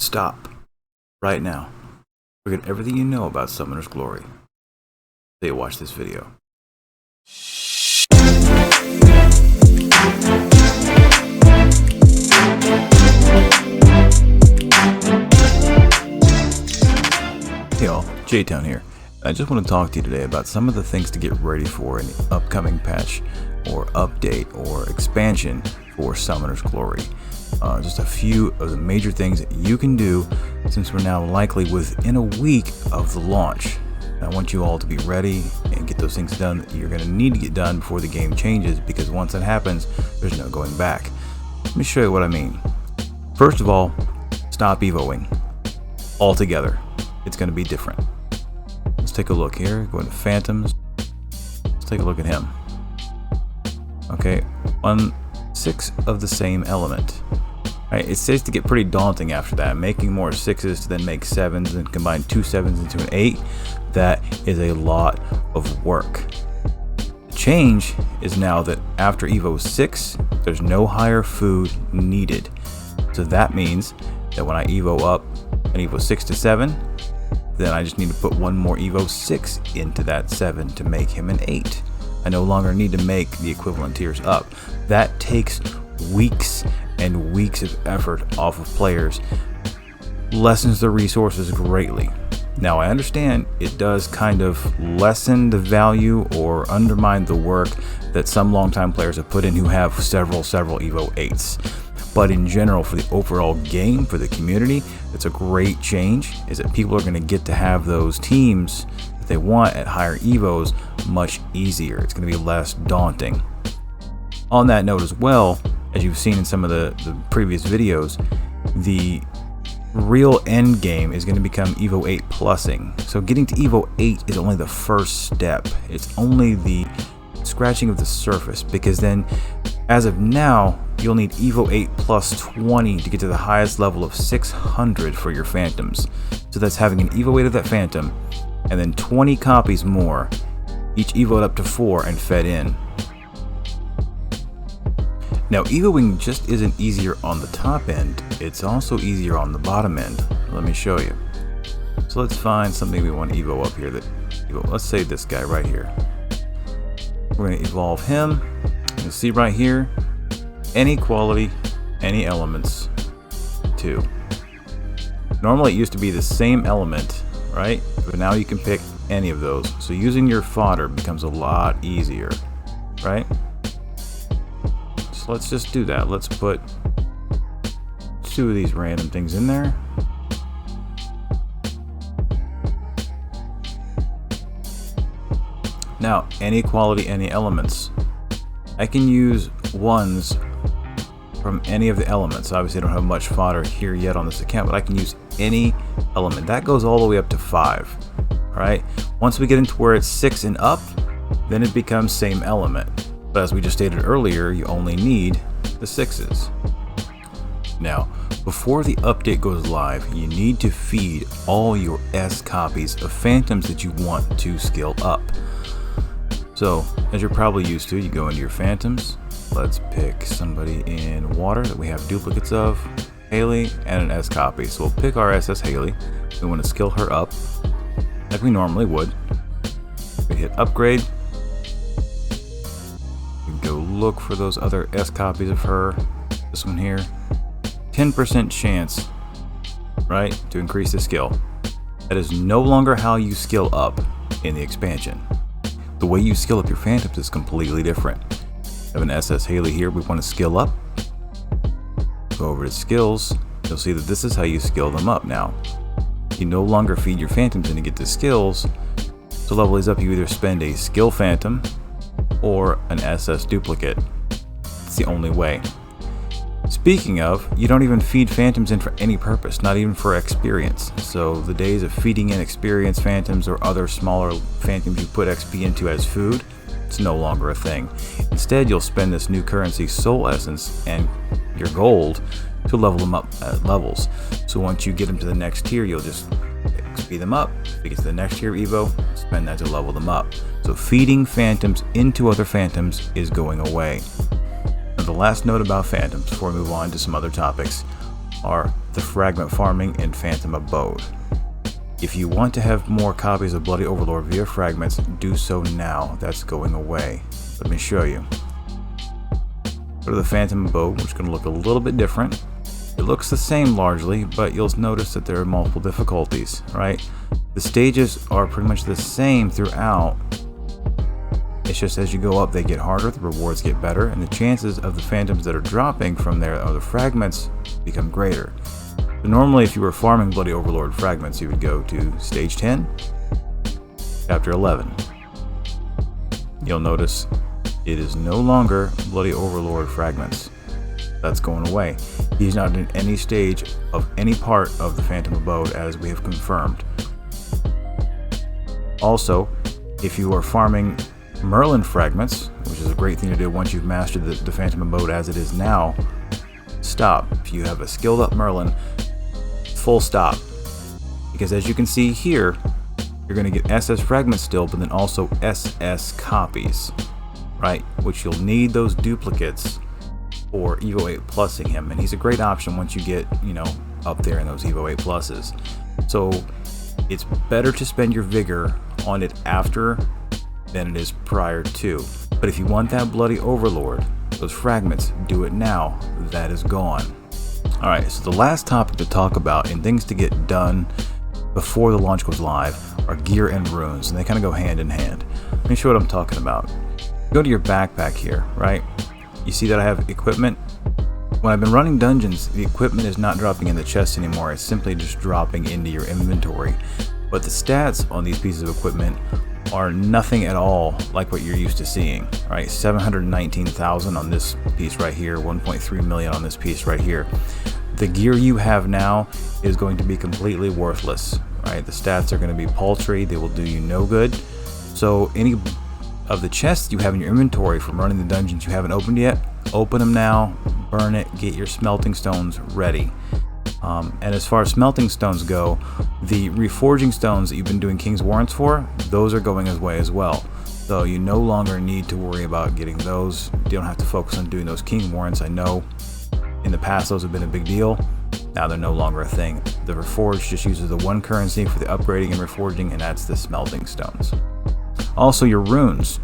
Stop. Right now. Forget everything you know about Summoner's Glory. Say you watch this video. Hey all, JTOWN here. I just want to talk to you today about some of the things to get ready for in the upcoming patch or update or expansion for Summoner's Glory. Just a few of the major things that you can do since we're now likely within a week of the launch. I want you all to be ready and get those things done that you're going to need to get done before the game changes, because once that happens, there's no going back. Let me show you what I mean. First of all, stop evoing altogether. It's going to be different. Let's take a look here. Go into Phantoms. Let's take a look at him. Okay, 1/6 of the same element. Right, it starts to get pretty daunting after that. Making more 6s to then make 7s and combine 2 7s into an 8. That is a lot of work. The change is now that after Evo 6, there's no higher food needed. So that means that when I Evo up an Evo 6 to 7, then I just need to put one more Evo 6 into that 7 to make him an 8. I no longer need to make the equivalent tiers up. That takes weeks and weeks of effort off of players. Lessens the resources greatly. Now I understand it does kind of lessen the value or undermine the work that some longtime players have put in who have several Evo 8s. But in general, for the overall game, for the community, it's a great change, is that people are going to get to have those teams that they want at higher Evos much easier. It's going to be less daunting. On that note as well, as you've seen in some of the previous videos, the real end game is going to become Evo 8 plussing. So getting to Evo 8 is only the first step. It's only the scratching of the surface, because then as of now you'll need Evo 8 plus 20 to get to the highest level of 600 for your Phantoms. So that's having an Evo 8 of that Phantom and then 20 copies more, each Evoed up to 4 and fed in. Now Evoing just isn't easier on the top end, it's also easier on the bottom end. Let me show you. So let's find something we want to Evo up here. Let's say this guy right here. We're going to evolve him. You'll see right here, any quality, any elements, 2. Normally it used to be the same element, right? But now you can pick any of those. So using your fodder becomes a lot easier, right? So let's just do that. Let's put 2 of these random things in there. Now, any quality, any elements. I can use 1s from any of the elements. Obviously I don't have much fodder here yet on this account, but I can use any element. That goes all the way up to 5. Alright? Once we get into where it's 6 and up, then it becomes same element. But as we just stated earlier, you only need the 6s. Now, before the update goes live, you need to feed all your S copies of Phantoms that you want to skill up. So, as you're probably used to, you go into your Phantoms. Let's pick somebody in water that we have duplicates of, Haley, and an S copy. So we'll pick our SS Haley. We want to skill her up, like we normally would. We hit upgrade. We go look for those other S copies of her. This one here. 10% chance, right, to increase the skill. That is no longer how you skill up in the expansion. The way you skill up your Phantoms is completely different. I have an SS Haley here. We want to skill up. Go over to skills. You'll see that this is how you skill them up now. You no longer feed your Phantoms in to get the skills. To level these up, you either spend a skill Phantom or an SS duplicate. It's the only way. Speaking of, you don't even feed Phantoms in for any purpose, not even for experience. So the days of feeding in experience Phantoms or other smaller Phantoms you put XP into as food, it's no longer a thing. Instead, you'll spend this new currency Soul Essence and your gold to level them up at levels. So once you get them to the next tier, you'll just XP them up. If you get to the next tier Evo, spend that to level them up. So feeding Phantoms into other Phantoms is going away. The last note about Phantoms before we move on to some other topics are the fragment farming in Phantom Abode. If you want to have more copies of Bloody Overlord via fragments, do so now. That's going away. Let me show you. Go to the Phantom Abode, which is going to look a little bit different. It looks the same largely, but you'll notice that there are multiple difficulties, right? The stages are pretty much the same throughout. It's just as you go up, they get harder, the rewards get better, and the chances of the phantoms that are dropping from there or the fragments become greater. So normally, if you were farming Bloody Overlord fragments, you would go to Stage 10, Chapter 11. You'll notice it is no longer Bloody Overlord fragments. That's going away. He's not in any stage of any part of the Phantom Abode, as we have confirmed. Also, if you are farming Merlin fragments, which is a great thing to do once you've mastered the Phantom Abode as it is now, stop. If you have a skilled up Merlin, full stop. Because as you can see here, you're going to get SS fragments still, but then also SS copies, right? Which you'll need those duplicates for Evo 8 plusing him, and he's a great option once you get, up there in those Evo 8 pluses. So it's better to spend your vigor on it after than it is prior to. But if you want that Bloody Overlord, those fragments, do it now. That is gone. Alright, so the last topic to talk about and things to get done before the launch goes live are gear and runes, and they kind of go hand in hand. Let me show what I'm talking about. Go to your backpack here, right? You see that I have equipment? When I've been running dungeons, the equipment is not dropping in the chest anymore. It's simply just dropping into your inventory. But the stats on these pieces of equipment are nothing at all like what you're used to seeing, right? 719,000 on this piece right here, 1.3 million on this piece right here. The gear you have now is going to be completely worthless, right? The stats are going to be paltry. They will do you no good. So any of the chests you have in your inventory from running the dungeons you haven't opened yet, open them now, burn it, get your smelting stones ready. And as far as smelting stones go, the reforging stones that you've been doing King's Warrants for, those are going away as well. So you no longer need to worry about getting those. You don't have to focus on doing those King Warrants. I know in the past those have been a big deal. Now they're no longer a thing. The reforged just uses the one currency for the upgrading and reforging, and that's the smelting stones. Also, your runes.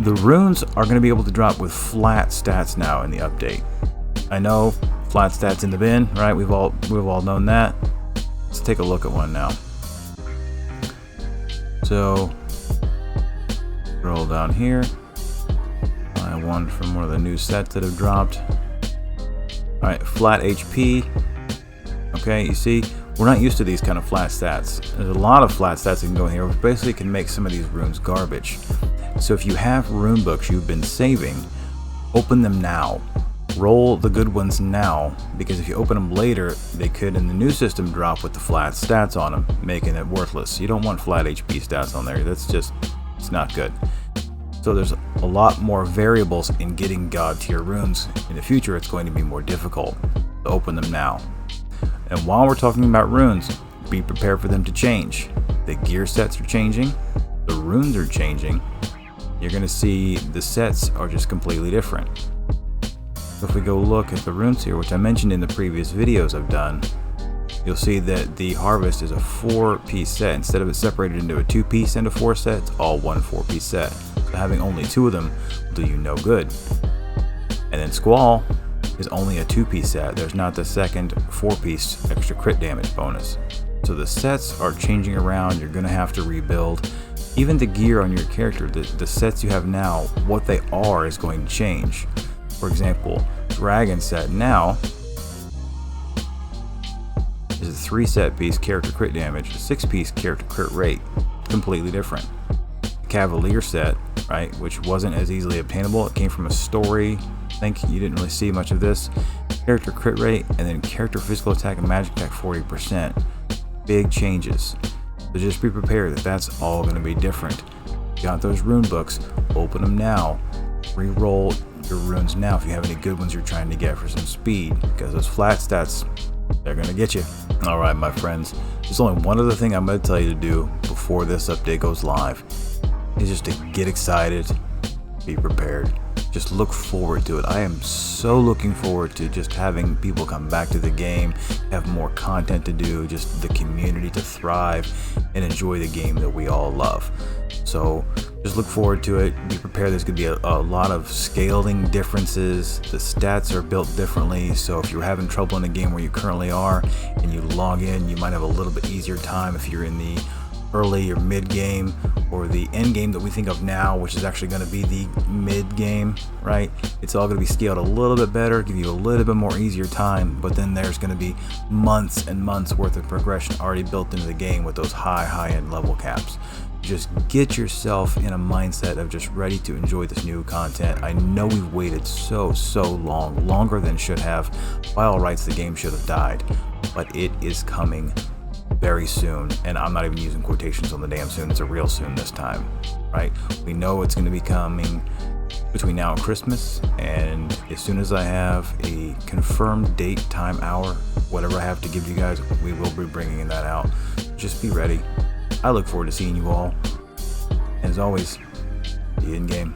The runes are going to be able to drop with flat stats now in the update. I know, flat stats in the bin, right? We've all known that. Let's take a look at one now. So, scroll down here. Find one from one of the new sets that have dropped. All right, flat HP. Okay, you see, we're not used to these kind of flat stats. There's a lot of flat stats that can go in here, which basically can make some of these runes garbage. So if you have rune books you've been saving, open them now. Roll the good ones now, because if you open them later, they could in the new system drop with the flat stats on them, making it worthless. You don't want flat HP stats on there. That's just, it's not good. So there's a lot more variables in getting God tier runes. In the future, it's going to be more difficult. So open them now. And while we're talking about runes, be prepared for them to change. The gear sets are changing. The runes are changing. You're going to see the sets are just completely different. So if we go look at the runes here, which I mentioned in the previous videos I've done, you'll see that the harvest is a 4-piece set. Instead of it separated into a 2-piece and a 4 set, it's all one 4-piece set. So having only 2 of them will do you no good. And then Squall is only a 2-piece set. There's not the second 4-piece extra crit damage bonus. So the sets are changing around. You're going to have to rebuild. Even the gear on your character, the sets you have now, what they are is going to change. For example, Dragon set now is a 3-set piece character crit damage, a 6-piece character crit rate, completely different. Cavalier set, right, which wasn't as easily obtainable. It came from a story. I think you didn't really see much of this. Character crit rate, and then character physical attack and magic attack 40%. Big changes. So just be prepared that that's all going to be different. You got those rune books, open them now. Re-roll your runes now if you have any good ones you're trying to get for some speed, because those flat stats, they're going to get you. Alright my friends, there's only one other thing I'm going to tell you to do before this update goes live. Is just to get excited, be prepared. just look forward to it. I am so looking forward to just having people come back to the game, have more content to do, just the community to thrive and enjoy the game that we all love. So just look forward to it. Be prepared. There's going to be a lot of scaling differences. The stats are built differently. So if you're having trouble in a game where you currently are and you log in, you might have a little bit easier time if you're in the early or mid game or the end game that we think of now, which is actually going to be the mid game, right? It's all going to be scaled a little bit better, give you a little bit more easier time, but then there's going to be months and months worth of progression already built into the game with those high end level caps. Just get yourself in a mindset of just ready to enjoy this new content. I know we've waited so long, longer than should have. By all rights, the game should have died, but it is coming very soon, and I'm not even using quotations on the damn soon. It's a real soon this time, right? We know it's going to be coming between now and Christmas, and as soon as I have a confirmed date, time, hour, whatever I have to give you guys, we will be bringing that out. Just be ready. I look forward to seeing you all, and as always, be in game.